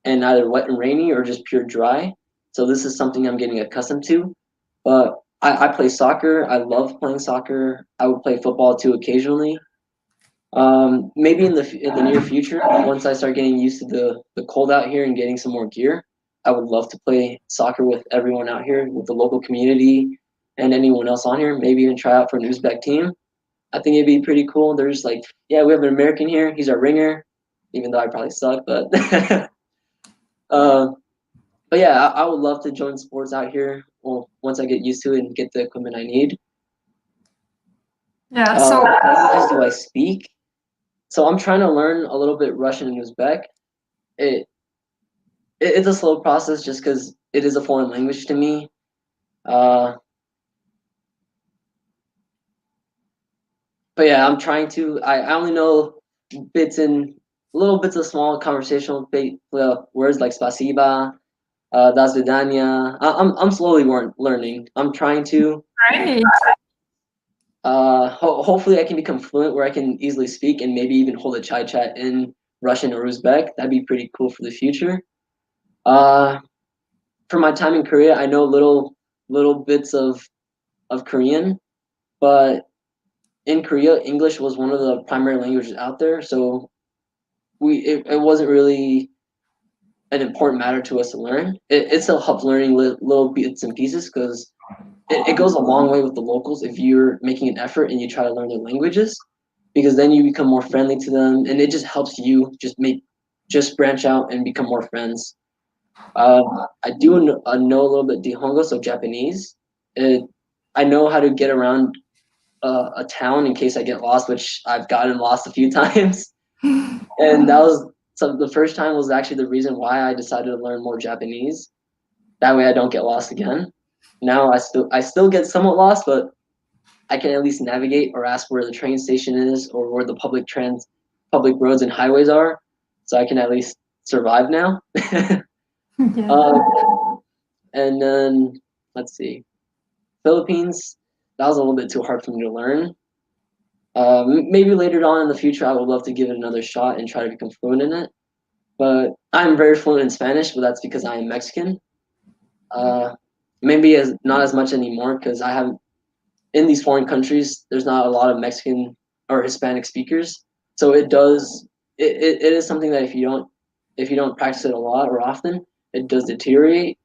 and either wet and rainy or just pure dry. So this is something I'm getting accustomed to. But I play soccer. I love playing soccer. I would play football too occasionally. Maybe in the near future, once I start getting used to the cold out here and getting some more gear, I would love to play soccer with everyone out here, with the local community and anyone else on here. Maybe even try out for an Uzbek team. I think it'd be pretty cool. They're just like, yeah, we have an American here. He's our ringer, even though I probably suck. But uh, but yeah, I would love to join sports out here. Well, once I get used to it and get the equipment I need. Yeah. So What languages do I speak? So I'm trying to learn a little bit Russian and Uzbek. It, it's a slow process just because it is a foreign language to me. Uh, but yeah, I'm trying to. I only know little bits of small conversational words like spasiba, das vidanya. I'm slowly learning. I'm trying to. great. Hopefully I can become fluent where I can easily speak and maybe even hold a chai chat in Russian or Uzbek. That'd be pretty cool for the future. Uh, for my time in Korea, I know little bits of Korean, but in Korea, English was one of the primary languages out there, so it wasn't really an important matter to us to learn. It still helps learning little bits and pieces because it goes a long way with the locals if you're making an effort and you try to learn their languages, because then you become more friendly to them and it just helps you just branch out and become more friends. I do know a little bit Nihongo, so Japanese. It, I know how to get around a town in case I get lost, which I've gotten lost a few times. And that was the first time was actually the reason why I decided to learn more Japanese. That way I don't get lost again. Now I still get somewhat lost, but I can at least navigate or ask where the train station is or where the public roads and highways are, so I can at least survive now. Yeah. uh, and then let's see, Philippines. That was a little bit too hard for me to learn. Maybe later on in the future, I would love to give it another shot and try to become fluent in it. But I'm very fluent in Spanish, but that's because I am Mexican. Uh, maybe as not as much anymore because I have in these foreign countries. There's not a lot of Mexican or Hispanic speakers, so it is something that if you don't practice it a lot or often, it does deteriorate.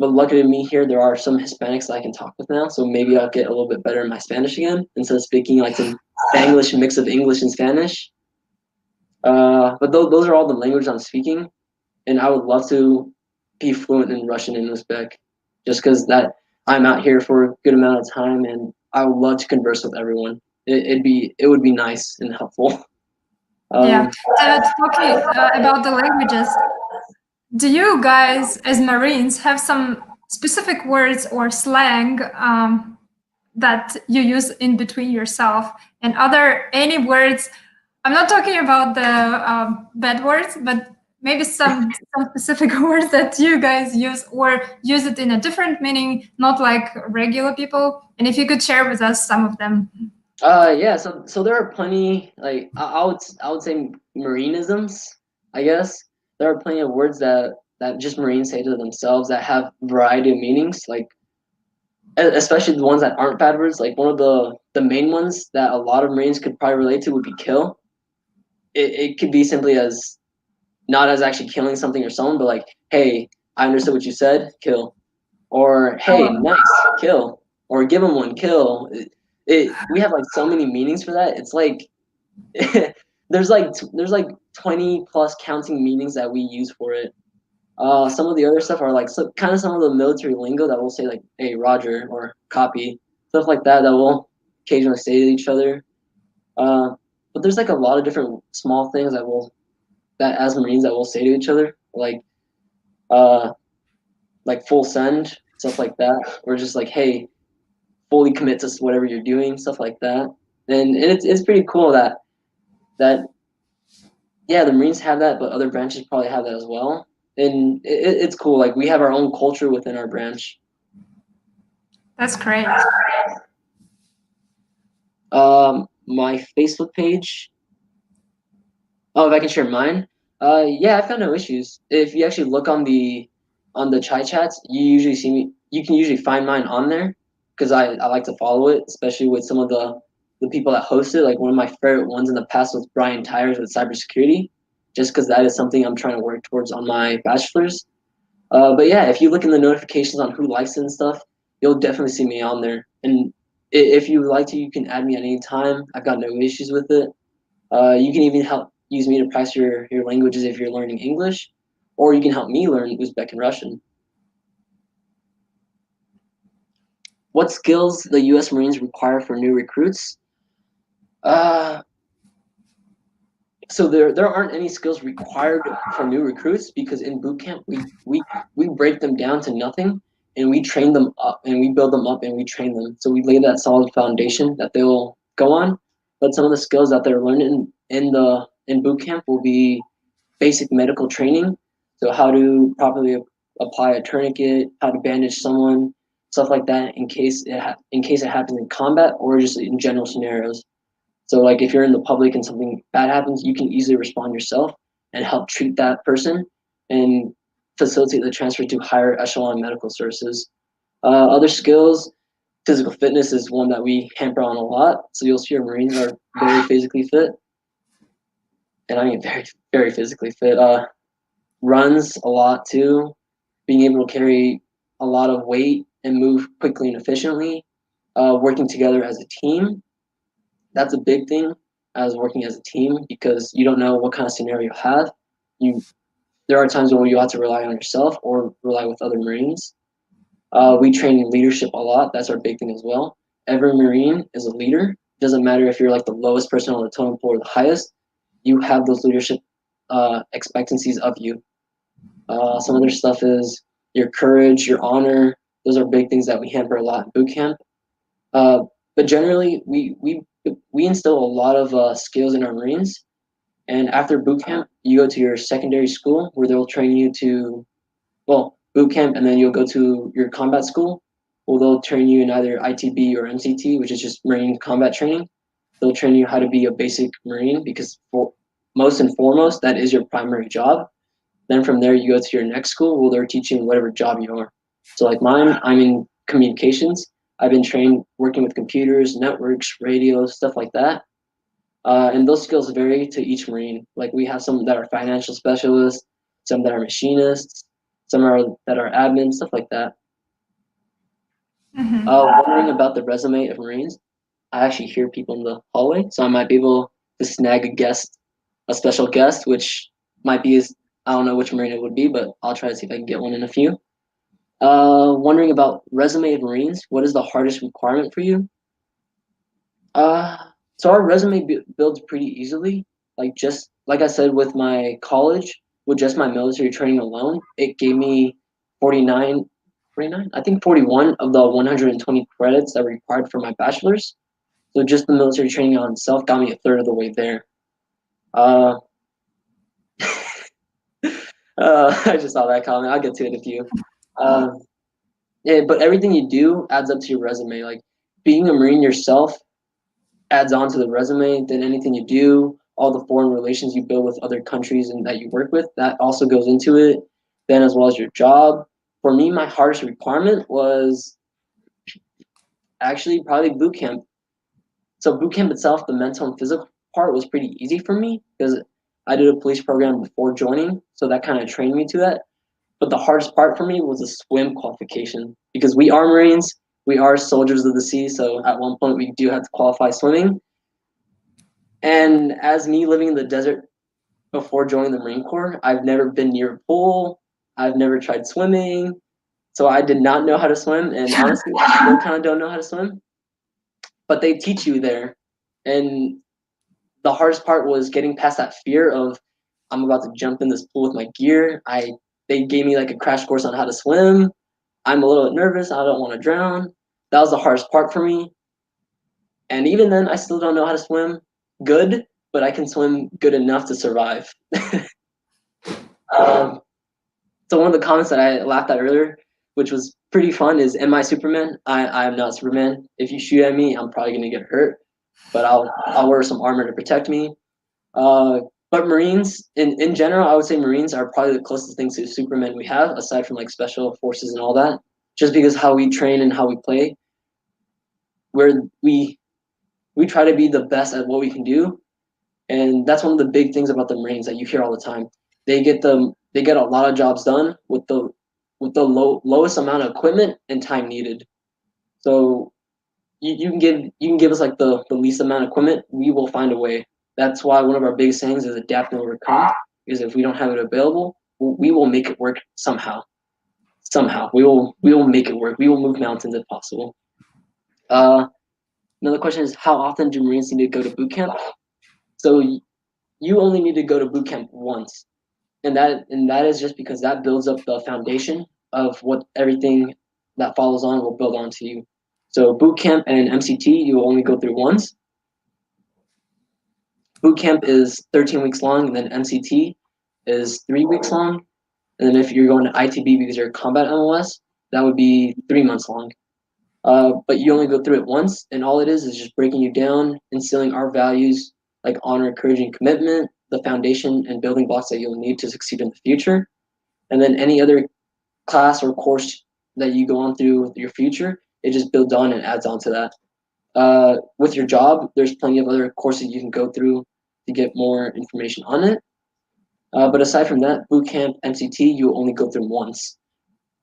But lucky to me here, there are some Hispanics that I can talk with now, so maybe I'll get a little bit better in my Spanish again instead of speaking like some Spanglish mix of English and Spanish. But those are all the languages I'm speaking, and I would love to be fluent in Russian and Uzbek, just because that I'm out here for a good amount of time, and I would love to converse with everyone. It would be nice and helpful. Yeah. Um, Talking about the languages, do you guys, as Marines, have some specific words or slang that you use in between yourself? And are there any words I'm not talking about the bad words, but maybe some specific words that you guys use or use it in a different meaning, not like regular people. And if you could share with us some of them. Yeah, so there are plenty, like I would say marinisms, I guess. There are plenty of words that just Marines say to themselves that have variety of meanings, like especially the ones that aren't bad words. Like one of the main ones that a lot of Marines could probably relate to would be kill. It could be simply as not as actually killing something or someone, but like, hey, I understood what you said, kill. Or hey, Oh, nice, kill. Or give them one, kill. We have like so many meanings for that. It's like there's like 20 plus counting meanings that we use for it. Some of the other stuff are like kind of some of the military lingo that we'll say like, "Hey, Roger," or "Copy," stuff like that that we'll occasionally say to each other. Uh, but there's like a lot of different small things that as Marines that we'll say to each other, uh, like full send, stuff like that. Or just like, "Hey, fully commit to whatever you're doing," stuff like that. And it's pretty cool that yeah, the Marines have that, but other branches probably have that as well. And it's cool. Like we have our own culture within our branch. that's great. My Facebook page. Oh, if I can share mine. Yeah, I've got no issues. If you actually look on the chai chats, you usually see me. You can usually find mine on there because I like to follow it, especially with some of the people that host it. Like one of my favorite ones in the past was Brian Tyers with cybersecurity, just because that is something I'm trying to work towards on my bachelor's. But yeah, if you look in the notifications on who likes it and stuff, you'll definitely see me on there. And if you would like to, you can add me at any time. I've got no issues with it. You can even help use me to practice your languages if you're learning English, or you can help me learn Uzbek and Russian. What skills the U.S. Marines require for new recruits? Uh, so there aren't any skills required for new recruits because in boot camp we break them down to nothing and we train them up and we build them up and we train them. So we lay that solid foundation that they'll go on. But some of the skills that they're learning in boot camp will be basic medical training. So how to properly apply a tourniquet, how to bandage someone, stuff like that in case it happens in combat or just in general scenarios. So like if you're in the public and something bad happens, you can easily respond yourself and help treat that person and facilitate the transfer to higher echelon medical services. Other skills, physical fitness is one that we hamper on a lot. So you'll see our Marines are very physically fit, and I mean very, very physically fit. Runs a lot too, being able to carry a lot of weight and move quickly and efficiently. Working together as a team, that's a big thing as working as a team because you don't know what kind of scenario you have. You There are times when you have to rely on yourself or rely with other Marines. We train leadership a lot. That's our big thing as well. Every Marine is a leader. Doesn't matter if you're like the lowest person on the totem pole or the highest. You have those leadership expectancies of you. Some other stuff is your courage, your honor. Those are big things that we hamper a lot in boot camp. Uh, but generally, we instill a lot of skills in our Marines. And after boot camp, you go to your secondary school where they'll train you to, well, boot camp, and then you'll go to your combat school. Well, they'll train you in either ITB or MCT, which is just Marine combat training. They'll train you how to be a basic Marine because for most and foremost, that is your primary job. Then from there, you go to your next school where they're teaching whatever job you are. So like mine, I'm in communications. I've been trained working with computers, networks, radios, stuff like that. And those skills vary to each Marine. Like we have some that are financial specialists, some that are machinists, some are that are admin, stuff like that. Wondering about the resume of Marines. I actually hear people in the hallway, so I might be able to snag a special guest, which might be I don't know which Marine it would be, but I'll try to see if I can get one in a few. Wondering about resume of Marines. What is the hardest requirement for you? Uh, so our resume builds pretty easily. Like just like I said with my college, with just my military training alone, it gave me 49, 49, I think 41 of the 120 credits that were required for my bachelor's. So just the military training on itself got me a third of the way there. Uh, I just saw that comment. I'll get to it in a few. Um, yeah, but everything you do adds up to your resume. Like being a Marine yourself adds on to the resume. Then anything you do, all the foreign relations you build with other countries and that you work with, that also goes into it. Then as well as your job. For me, my hardest requirement was actually probably boot camp. So boot camp itself, the mental and physical part was pretty easy for me because I did a police program before joining, so that kind of trained me to that. But the hardest part for me was the swim qualification because we are Marines, we are soldiers of the sea, so at one point we do have to qualify swimming. And as me living in the desert before joining the Marine Corps, I've never been near a pool, I've never tried swimming, so I did not know how to swim, and honestly, I still kind of don't know how to swim. But they teach you there, and the hardest part was getting past that fear of I'm about to jump in this pool with my gear. They gave me like a crash course on how to swim. I'm a little bit nervous. I don't want to drown. That was the hardest part for me. And even then, I still don't know how to swim good, but I can swim good enough to survive. um, so one of the comments that I laughed at earlier, which was pretty fun, is "Am I Superman?" I am not Superman. If you shoot at me, I'm probably gonna get hurt, but I'll wear some armor to protect me. Uh, but Marines, in general, I would say Marines are probably the closest things to Superman we have, aside from like special forces and all that. Just because how we train and how we play, where we try to be the best at what we can do, and that's one of the big things about the Marines that you hear all the time. They get a lot of jobs done with the lowest amount of equipment and time needed. So you can give us like the least amount of equipment, we will find a way. That's why one of our biggest sayings is adapt and overcome. Because if we don't have it available, we will make it work somehow. Somehow we will make it work. We will move mountains if possible. Uh, Another question is how often do Marines need to go to boot camp? So you only need to go to boot camp once, and that is just because that builds up the foundation of what everything that follows on will build onto you. So boot camp and MCT you will only go through once. Boot camp is 13 weeks long, and then MCT is 3 weeks long. And then if you're going to ITB because you're a combat MOS, that would be 3 months long. But you only go through it once, and all it is just breaking you down, instilling our values like honor, courage, and commitment, the foundation and building blocks that you'll need to succeed in the future. And then any other class or course that you go on through your future, it just builds on and adds on to that. With your job, there's plenty of other courses you can go through to get more information on it. But aside from that, boot camp, MCT, you only go through once.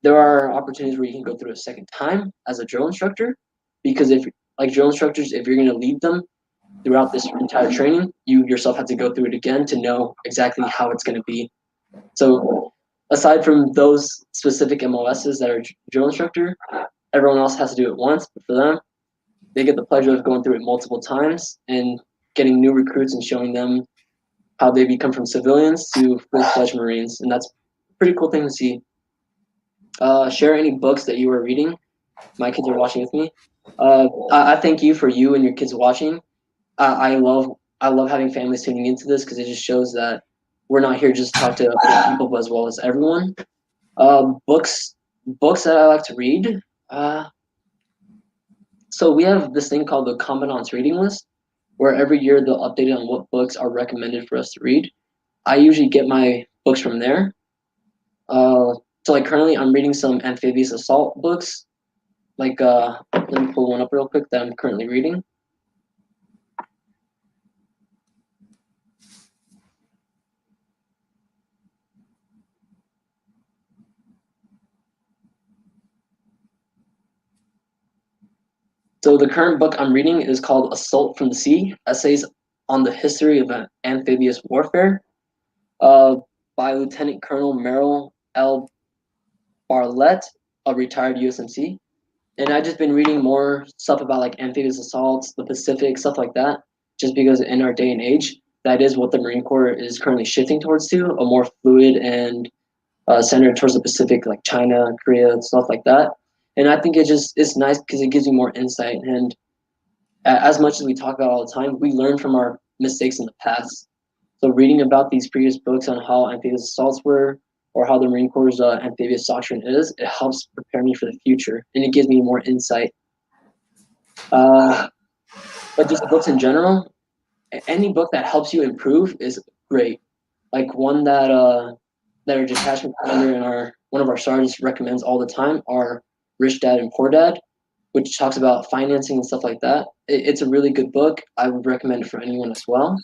There are opportunities where you can go through a second time as a drill instructor, because if like drill instructors, if you're going to lead them throughout this entire training, you yourself have to go through it again to know exactly how it's going to be. So aside from those specific MOSs that are drill instructor, everyone else has to do it once, but for them, they get the pleasure of going through it multiple times and getting new recruits and showing them how they become from civilians to full-fledged Marines, and that's a pretty cool thing to see. Share any books that you were reading. My kids are watching with me. I thank you for you and your kids watching. I love having families tuning into this because it just shows that we're not here just to talk to other people, but as well as everyone. Books that I like to read. So we have this thing called the Commandant's reading list, where every year they'll update it on what books are recommended for us to read. I usually get my books from there. So like currently I'm reading some amphibious assault books. Like let me pull one up real quick that I'm currently reading. So the current book I'm reading is called Assault from the Sea: Essays on the History of Amphibious Warfare, uh, by Lieutenant Colonel Merrill L. Barlett, a retired USMC. And I've just been reading more stuff about like amphibious assaults, the Pacific, stuff like that, just because in our day and age, that is what the Marine Corps is currently shifting towards to, a more fluid and centered towards the Pacific, like China, Korea, stuff like that. And I think it's nice because it gives you more insight. And as much as we talk about all the time, we learn from our mistakes in the past. So reading about these previous books on how amphibious assaults were, or how the Marine Corps' amphibious doctrine is, it helps prepare me for the future, and it gives me more insight. But just books in general, any book that helps you improve is great. Like one that our detachment commander and one of our sergeants recommends all the time are Rich Dad and Poor Dad, which talks about financing and stuff like that. It's a really good book. I would recommend it for anyone as well.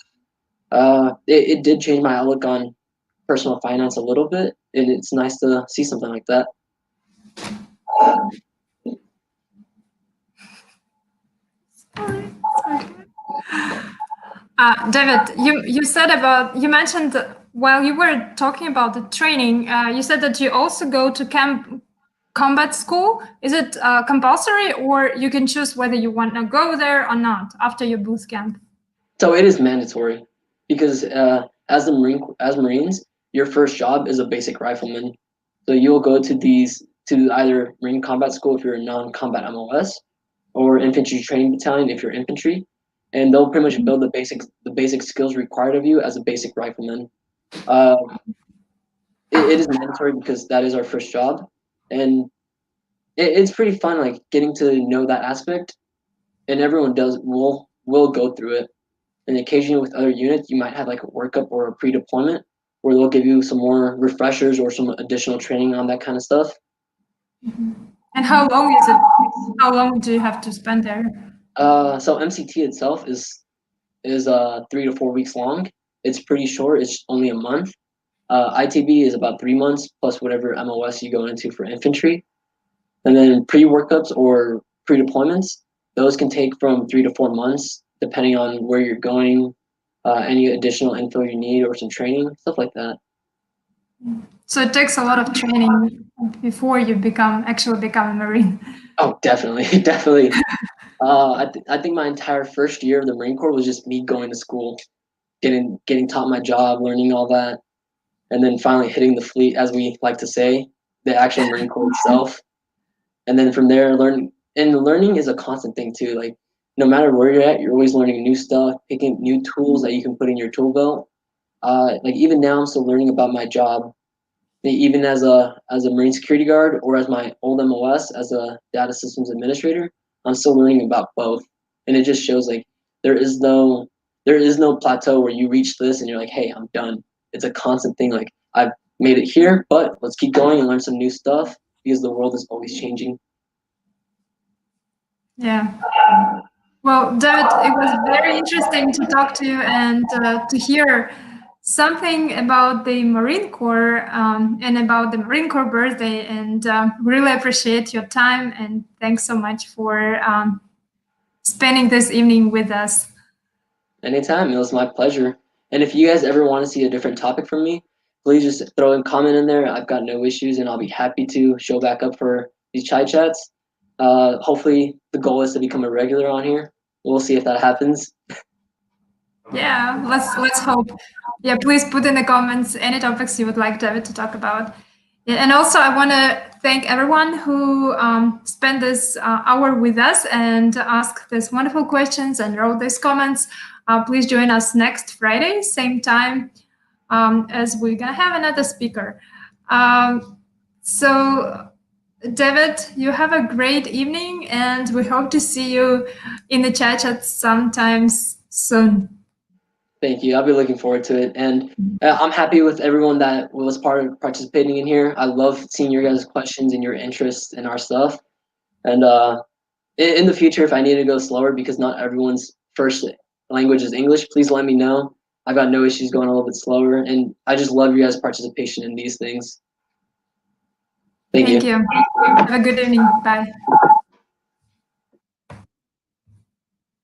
It did change my outlook on personal finance a little bit, and it's nice to see something like that. David, you mentioned while you were talking about the training, you said that you also go to combat school. Is it compulsory, or you can choose whether you want to go there or not after your boot camp? So it is mandatory because as Marines, your first job is a basic rifleman. So you'll go to either Marine Combat School if you're a non-combat MOS, or Infantry Training Battalion if you're infantry, and they'll pretty much build the basic skills required of you as a basic rifleman. It is mandatory because that is our first job, and it's pretty fun, like getting to know that aspect. And everyone will go through it. And occasionally with other units, you might have like a workup or a pre-deployment where they'll give you some more refreshers or some additional training on that kind of stuff. And how long is it? How long do you have to spend there? So MCT itself is 3 to 4 weeks long. It's pretty short. It's only a month. ITB is about 3 months plus whatever MOS you go into for infantry. And then pre-workups or pre-deployments, those can take from 3 to 4 months, depending on where you're going, any additional info you need or some training, stuff like that. So it takes a lot of training before you actually become a Marine. Oh, definitely, definitely. I think my entire first year of the Marine Corps was just me going to school, getting taught my job, learning all that, and then finally hitting the fleet, as we like to say, the actual Marine Corps itself. And then from there, learning is a constant thing too. Like no matter where you're at, you're always learning new stuff, picking new tools that you can put in your tool belt. Like even now, I'm still learning about my job, even as a Marine security guard or as my old MOS as a data systems administrator. I'm still learning about both, and it just shows like there is no plateau where you reach this and you're like, hey, I'm done. It's a constant thing. Like I've made it here, but let's keep going and learn some new stuff because the world is always changing. Yeah. Well, David, it was very interesting to talk to you and to hear something about the Marine Corps and about the Marine Corps birthday. And really appreciate your time. And thanks so much for spending this evening with us. Anytime. It was my pleasure. And if you guys ever want to see a different topic from me, please just throw a comment in there. I've got no issues, and I'll be happy to show back up for these chai chats. Hopefully, the goal is to become a regular on here. We'll see if that happens. Yeah, let's hope. Yeah, please put in the comments any topics you would like David to talk about. Yeah, and also, I want to thank everyone who spent this hour with us and asked these wonderful questions and wrote these comments. Please join us next Friday, same time, as we're going to have another speaker. So, David, you have a great evening, and we hope to see you in the chat sometimes soon. Thank you. I'll be looking forward to it. And I'm happy with everyone that was participating in here. I love seeing your guys' questions and your interest in our stuff. And in the future, if I need to go slower because not everyone's first language is English, please let me know. I've got no issues going a little bit slower. And I just love your guys' participation in these things. Thank you. Have a good evening. Bye.